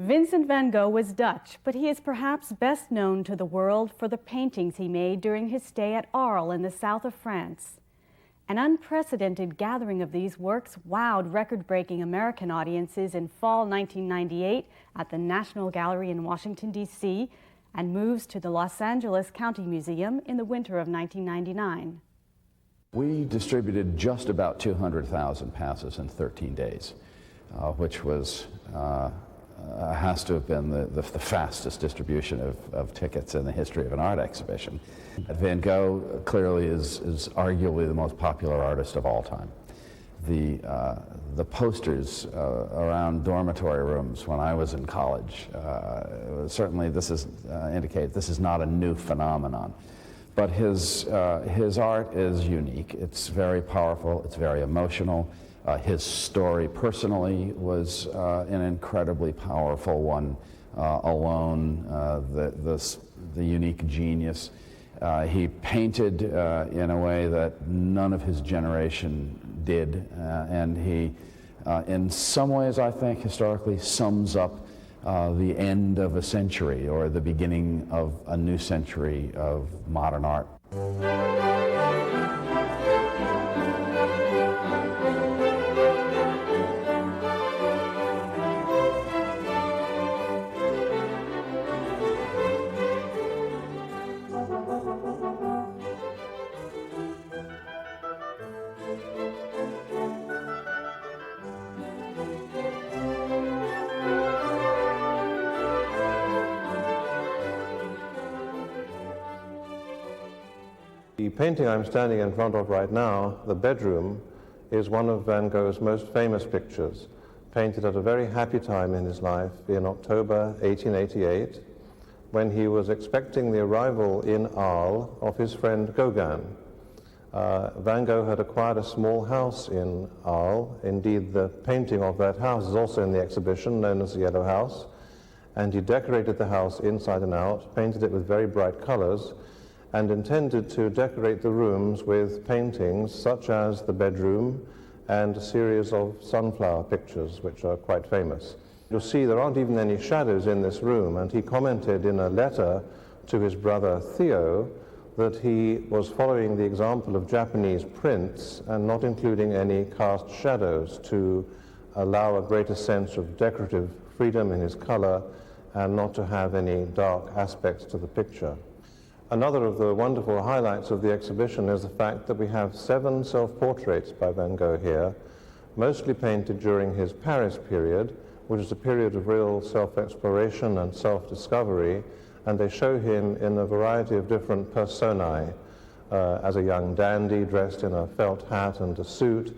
Vincent van Gogh was Dutch, but he is perhaps best known to the world for the paintings he made during his stay at Arles in the south of France. An unprecedented gathering of these works wowed record-breaking American audiences in fall 1998 at the National Gallery in Washington, D.C., and moves to the Los Angeles County Museum in the winter of 1999. We distributed just about 200,000 passes in 13 days, which was has to have been the fastest distribution of tickets in the history of an art exhibition. Van Gogh clearly is arguably the most popular artist of all time. The posters around dormitory rooms when I was in college, certainly this is indicate this is not a new phenomenon. But his art is unique. It's very powerful, it's very emotional. His story personally was an incredibly powerful one, alone, the unique genius. He painted in a way that none of his generation did, and he, in some ways, I think, historically sums up the end of a century or the beginning of a new century of modern art. The painting I'm standing in front of right now, The Bedroom, is one of Van Gogh's most famous pictures, painted at a very happy time in his life in October 1888, when he was expecting the arrival in Arles of his friend Gauguin. Van Gogh had acquired a small house in Arles. Indeed, the painting of that house is also in the exhibition, known as the Yellow House, and he decorated the house inside and out, painted it with very bright colors, and intended to decorate the rooms with paintings such as The Bedroom and a series of sunflower pictures, which are quite famous. You'll see there aren't even any shadows in this room, and he commented in a letter to his brother Theo that he was following the example of Japanese prints and not including any cast shadows to allow a greater sense of decorative freedom in his color and not to have any dark aspects to the picture. Another of the wonderful highlights of the exhibition is the fact that we have 7 self-portraits by Van Gogh here, mostly painted during his Paris period, which is a period of real self-exploration and self-discovery, and they show him in a variety of different personae, as a young dandy dressed in a felt hat and a suit,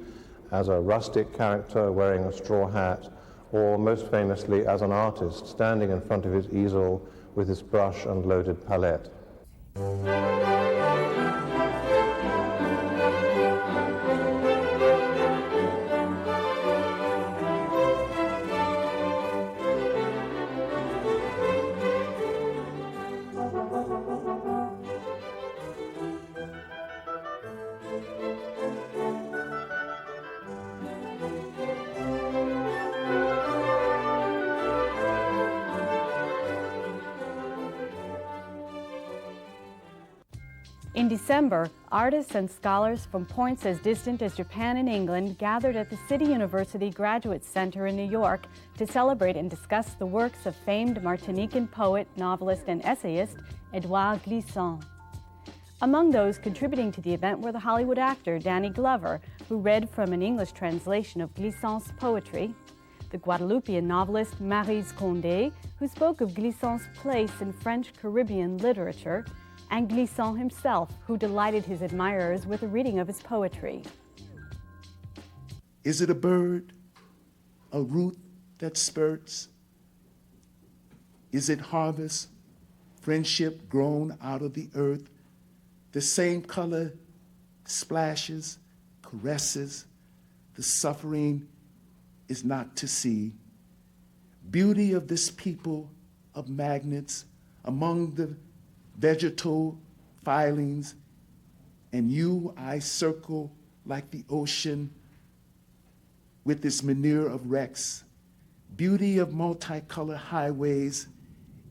as a rustic character wearing a straw hat, or most famously as an artist standing in front of his easel with his brush and loaded palette. In December, artists and scholars from points as distant as Japan and England gathered at the City University Graduate Center in New York to celebrate and discuss the works of famed Martinican poet, novelist, and essayist Edouard Glissant. Among those contributing to the event were the Hollywood actor Danny Glover, who read from an English translation of Glissant's poetry, the Guadeloupean novelist Maryse Condé, who spoke of Glissant's place in French Caribbean literature, and Glissant himself, who delighted his admirers with a reading of his poetry. Is it a bird, a root that spurts? Is it harvest, friendship grown out of the earth? The same color splashes, caresses, the suffering is not to see. Beauty of this people of magnets among the vegetal filings, and you I circle like the ocean with its manure of wrecks, beauty of multicolored highways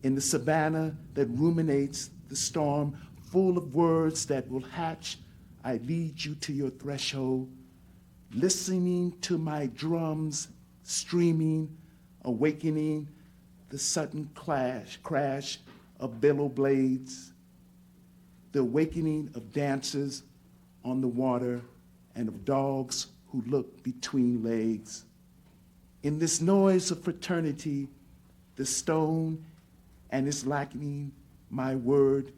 in the savannah that ruminates the storm, full of words that will hatch. I lead you to your threshold, listening to my drums streaming, awakening the sudden crash of billow blades, the awakening of dancers on the water and of dogs who look between legs. In this noise of fraternity, the stone and its lacking my word,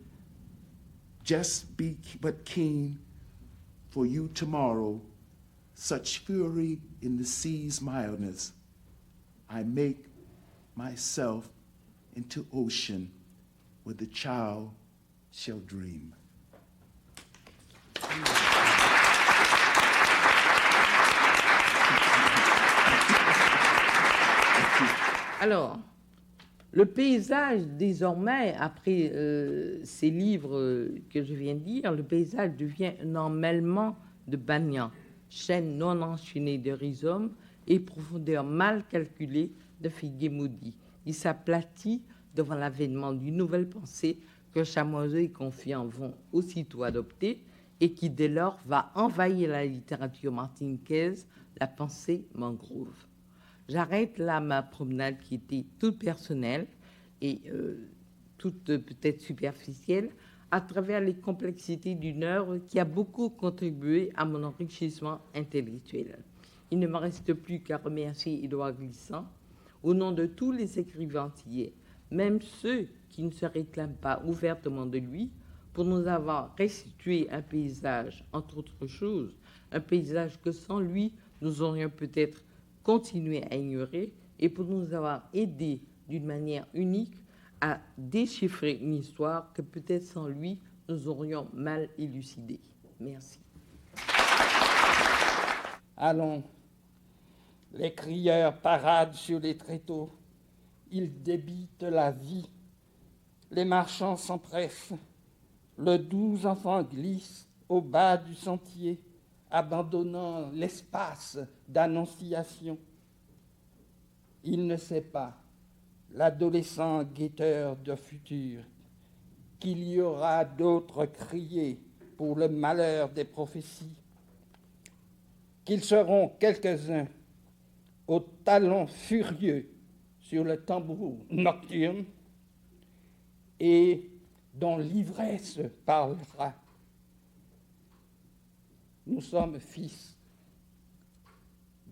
just be but keen for you tomorrow, such fury in the sea's mildness. I make myself into ocean where the child shall dream. Alors, le paysage, désormais, après ces livres que je viens de lire, le paysage devient un emmêlement de banians, chaînes non enchaînées de rhizomes et profondeur mal calculée de figuiers maudits. Il s'aplatit devant l'avènement d'une nouvelle pensée que chamoiseux et confiants vont aussitôt adopter et qui, dès lors, va envahir la littérature martiniquaise, la pensée mangrove. J'arrête là ma promenade qui était toute personnelle et toute peut-être superficielle à travers les complexités d'une œuvre qui a beaucoup contribué à mon enrichissement intellectuel. Il ne me reste plus qu'à remercier Édouard Glissant au nom de tous les écrivains antillais, même ceux qui ne se réclament pas ouvertement de lui, pour nous avoir restitué un paysage, entre autres choses, un paysage que sans lui, nous aurions peut-être continué à ignorer, et pour nous avoir aidés d'une manière unique à déchiffrer une histoire que peut-être sans lui, nous aurions mal élucidée. Merci. Allons, les crieurs paradent sur les tréteaux, ils débitent la vie, les marchands s'empressent, le doux enfant glisse au bas du sentier, abandonnant l'espace d'annonciation. Il ne sait pas, l'adolescent guetteur de futur, qu'il y aura d'autres criés pour le malheur des prophéties, qu'ils seront quelques-uns aux talons furieux sur le tambour nocturne et dont l'ivresse parlera. Nous sommes fils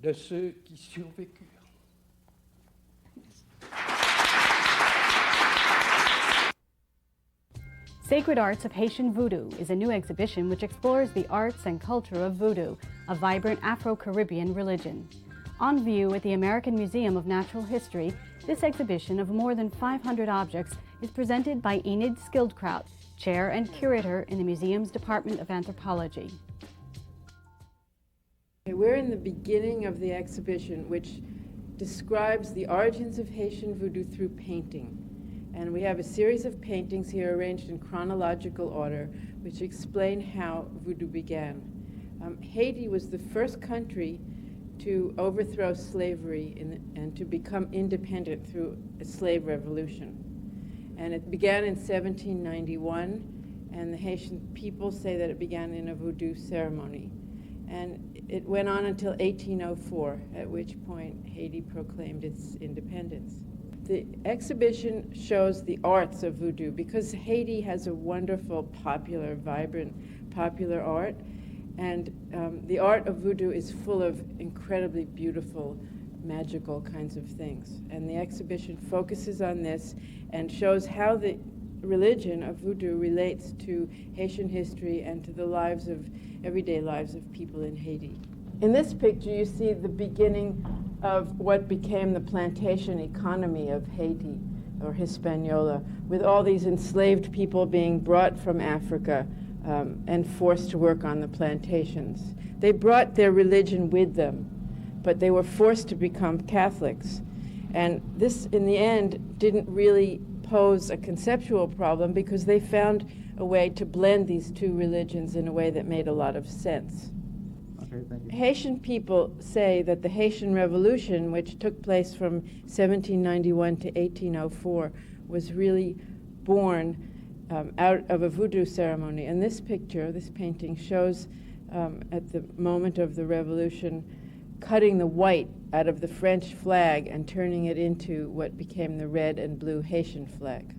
de ceux qui survécurent. Sacred Arts of Haitian Voodoo is a new exhibition which explores the arts and culture of voodoo, a vibrant Afro-Caribbean religion. On view at the American Museum of Natural History, this exhibition of more than 500 objects is presented by Enid Skildkraut, Chair and Curator in the museum's Department of Anthropology. We're in the beginning of the exhibition, which describes the origins of Haitian voodoo through painting. And we have a series of paintings here arranged in chronological order, which explain how voodoo began. Haiti was the first country to overthrow slavery and to become independent through a slave revolution. And it began in 1791, and the Haitian people say that it began in a voodoo ceremony. And it went on until 1804, at which point Haiti proclaimed its independence. The exhibition shows the arts of voodoo because Haiti has a wonderful, popular, vibrant, popular art. And the art of voodoo is full of incredibly beautiful, magical kinds of things. And the exhibition focuses on this and shows how the religion of voodoo relates to Haitian history and to the lives of, everyday lives of people in Haiti. In this picture, you see the beginning of what became the plantation economy of Haiti, or Hispaniola, with all these enslaved people being brought from Africa and forced to work on the plantations. They brought their religion with them, but they were forced to become Catholics. And this, in the end, didn't really pose a conceptual problem because they found a way to blend these two religions in a way that made a lot of sense. great, thank you. Haitian people say that the Haitian Revolution, which took place from 1791 to 1804, was really born out of a voodoo ceremony. And this picture, this painting, shows at the moment of the revolution cutting the white out of the French flag and turning it into what became the red and blue Haitian flag.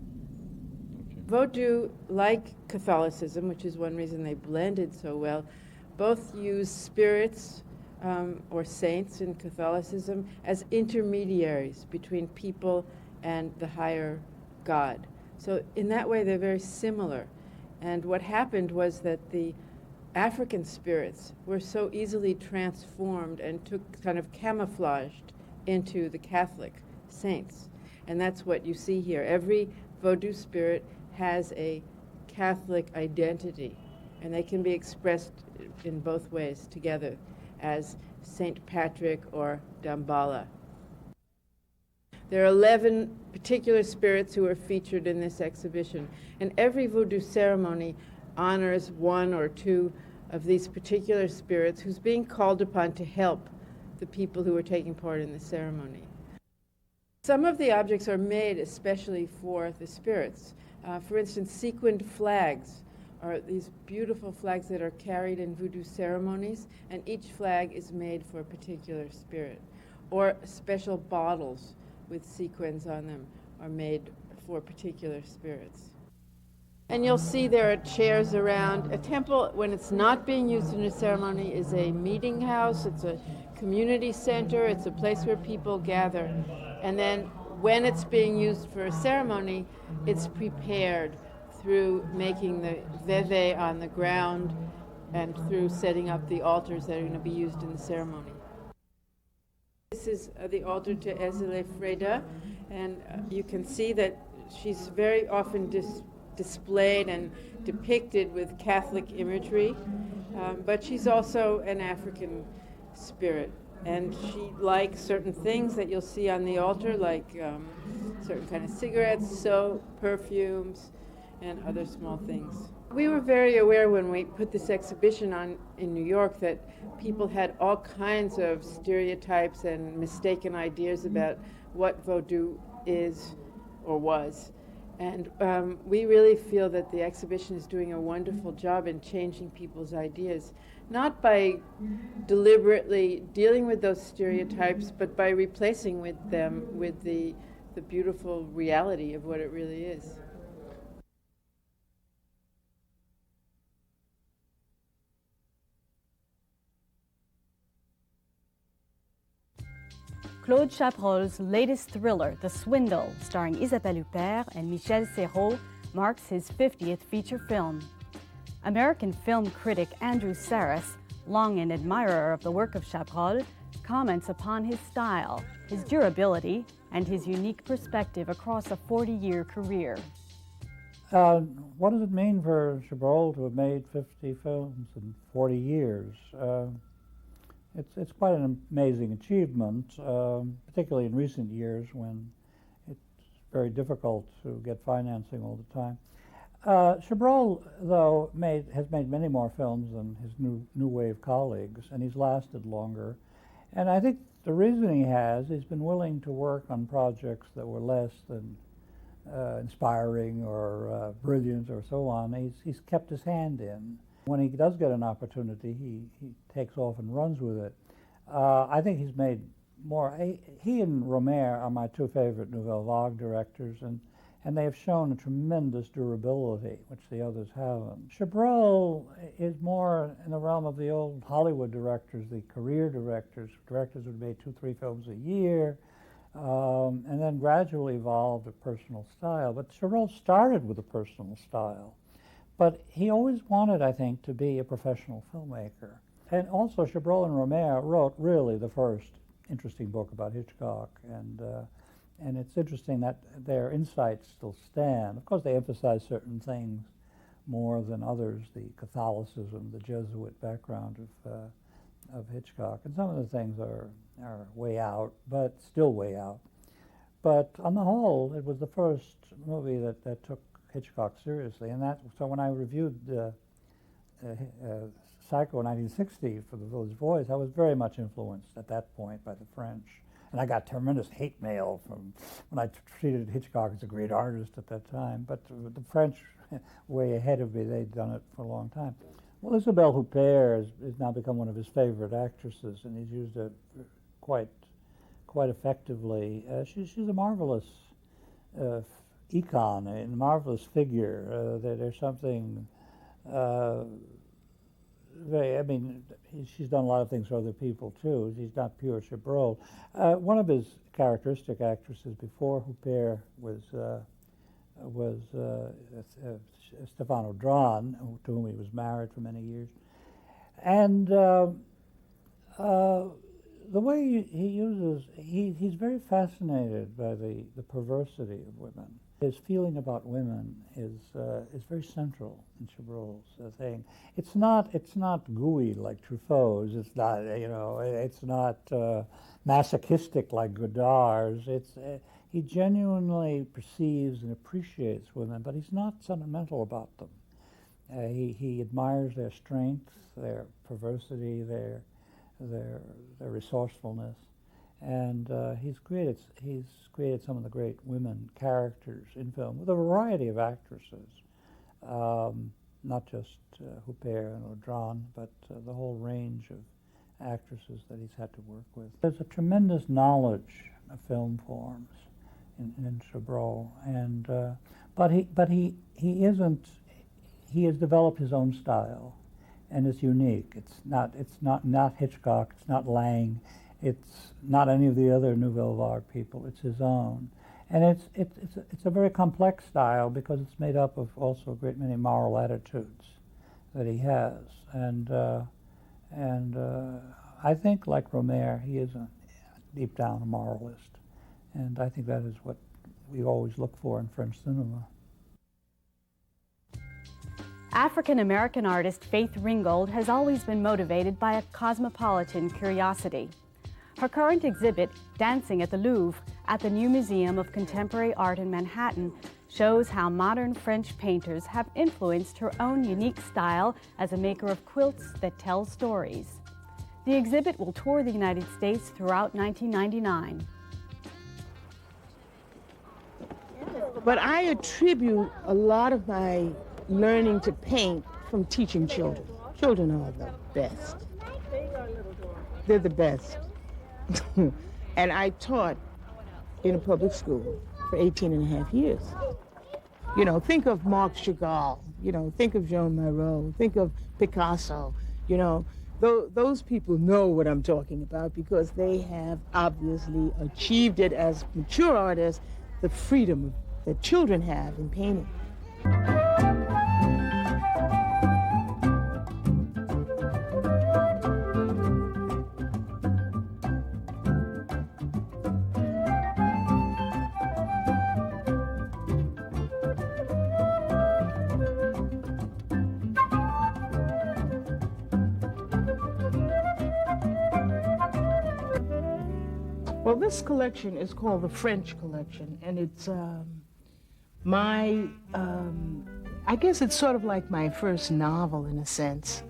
Vodou, like Catholicism, which is one reason they blended so well, both use spirits or saints in Catholicism as intermediaries between people and the higher God. So in that way, they're very similar. And what happened was that the African spirits were so easily transformed and kind of camouflaged into the Catholic saints. And that's what you see here. Every Vodou spirit has a Catholic identity, and they can be expressed in both ways together as Saint Patrick or Dambala. There are 11 particular spirits who are featured in this exhibition, and every Vodou ceremony honors one or two of these particular spirits who's being called upon to help the people who are taking part in the ceremony. Some of the objects are made especially for the spirits. For instance, sequined flags are these beautiful flags that are carried in voodoo ceremonies, and each flag is made for a particular spirit. Or special bottles with sequins on them are made for particular spirits. And you'll see there are chairs around. A temple, when it's not being used in a ceremony, is a meeting house, it's a community center, it's a place where people gather. And then when it's being used for a ceremony, it's prepared through making the veve on the ground and through setting up the altars that are going to be used in the ceremony. This is the altar to Ezele Freda, and you can see that she's very often displayed and depicted with Catholic imagery, but she's also an African spirit. And she likes certain things that you'll see on the altar, like certain kind of cigarettes, soap, perfumes, and other small things. We were very aware when we put this exhibition on in New York that people had all kinds of stereotypes and mistaken ideas about what Vodou is or was. And we really feel that the exhibition is doing a wonderful job in changing people's ideas, not by deliberately dealing with those stereotypes, but by replacing with them with the beautiful reality of what it really is. Claude Chabrol's latest thriller, The Swindle, starring Isabelle Huppert and Michel Serrault, marks his 50th feature film. American film critic Andrew Sarris, long an admirer of the work of Chabrol, comments upon his style, his durability, and his unique perspective across a 40-year career. What does it mean for Chabrol to have made 50 films in 40 years? It's quite an amazing achievement, particularly in recent years when it's very difficult to get financing all the time. Chabrol, though, has made many more films than his new wave colleagues, and he's lasted longer. And I think the reason he's been willing to work on projects that were less than inspiring or brilliant or so on. He's kept his hand in. When he does get an opportunity, he takes off and runs with it. I think he's made more. He and Romer are my two favorite Nouvelle Vague directors, and they have shown a tremendous durability, which the others haven't. Chabrol is more in the realm of the old Hollywood directors, the career directors who made 2-3 films a year, and then gradually evolved a personal style. But Chabrol started with a personal style. But he always wanted, I think, to be a professional filmmaker. And also, Chabrol and Romer wrote really the first interesting book about Hitchcock, and it's interesting that their insights still stand. Of course, they emphasize certain things more than others, the Catholicism, the Jesuit background of Hitchcock, and some of the things are way out, but still way out. But on the whole, it was the first movie that took Hitchcock seriously, and so when I reviewed Psycho in 1960 for the Village Voice, I was very much influenced at that point by the French. And I got tremendous hate mail from when I treated Hitchcock as a great artist at that time. But the French, way ahead of me, they'd done it for a long time. Well, Isabelle Huppert has now become one of his favorite actresses, and he's used it quite effectively. She's a marvelous icon, a marvelous figure. There's something she's done a lot of things for other people too. She's not pure Chabrol. One of his characteristic actresses before Huppert was Stefano Dran, to whom he was married for many years. And the way he uses, he's very fascinated by the perversity of women. His feeling about women is very central in Chabrol's thing. It's not gooey like Truffaut's. It's not it's not masochistic like Godard's. He genuinely perceives and appreciates women, but he's not sentimental about them. He admires their strength, their perversity, their resourcefulness, and he's created some of the great women characters in film with a variety of actresses, not just Huppert and Audran, but the whole range of actresses that he's had to work with. There's a tremendous knowledge of film forms in Chabrol, and but he has developed his own style, and it's unique. It's not Hitchcock. It's not Lang. It's not any of the other Nouvelle Vague people. It's his own, and it's a very complex style because it's made up of also a great many moral attitudes that he has, and I think like Rohmer, he is deep down a moralist. And I think that is what we always look for in French cinema. African-American artist Faith Ringgold has always been motivated by a cosmopolitan curiosity. Her current exhibit, Dancing at the Louvre, at the New Museum of Contemporary Art in Manhattan, shows how modern French painters have influenced her own unique style as a maker of quilts that tell stories. The exhibit will tour the United States throughout 1999. But I attribute a lot of my learning to paint from teaching children. Children are the best. They're the best. And I taught in a public school for 18 and a half years. You know, think of Marc Chagall, think of Joan Marot, think of Picasso, those people know what I'm talking about because they have obviously achieved it as mature artists, the freedom that children have in painting. Well, this collection is called the French Collection, and it's I guess it's sort of like my first novel in a sense.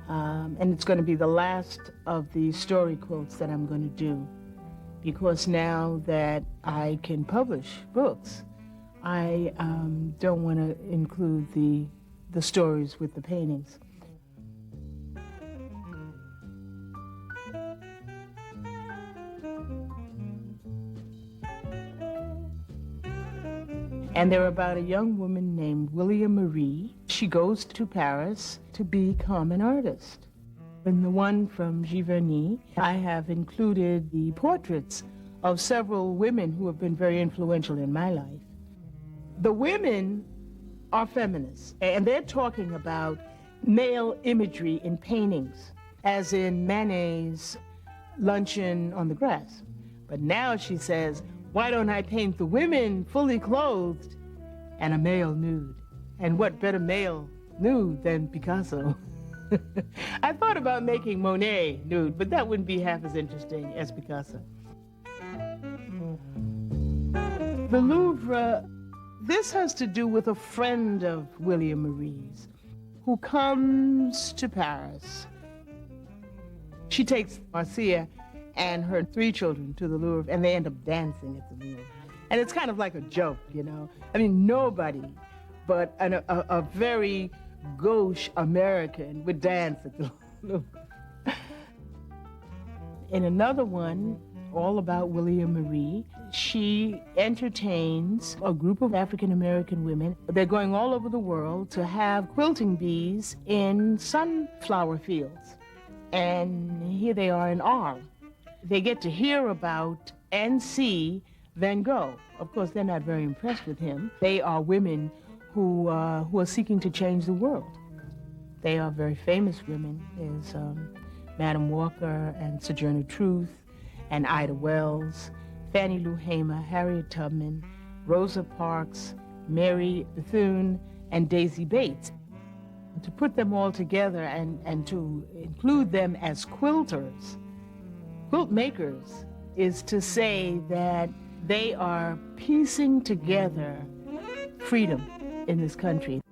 And it's going to be the last of the story quotes that I'm going to do, because now that I can publish books, I don't want to include the stories with the paintings. And they're about a young woman named William Marie. She goes to Paris to become an artist. In the one from Giverny, I have included the portraits of several women who have been very influential in my life. The women are feminists, and they're talking about male imagery in paintings, as in Manet's Luncheon on the Grass. But now she says, why don't I paint the women fully clothed and a male nude? And what better male nude than Picasso? I thought about making Monet nude, but that wouldn't be half as interesting as Picasso. The Louvre, this has to do with a friend of William Marie's who comes to Paris. She takes Marcia and her 3 children to the Louvre, and they end up dancing at the Louvre. And it's kind of like a joke, you know? I mean, nobody but a very gauche American would dance at the Louvre. In another one, all about William Marie, she entertains a group of African-American women. They're going all over the world to have quilting bees in sunflower fields. And here they are in Arles. They get to hear about and see Van Gogh. Of course, they're not very impressed with him. They are women who are seeking to change the world. They are very famous women. There's Madame Walker and Sojourner Truth and Ida Wells, Fannie Lou Hamer, Harriet Tubman, Rosa Parks, Mary Bethune, and Daisy Bates. To put them all together and to include them as quilters, quilt makers, is to say that they are piecing together freedom in this country.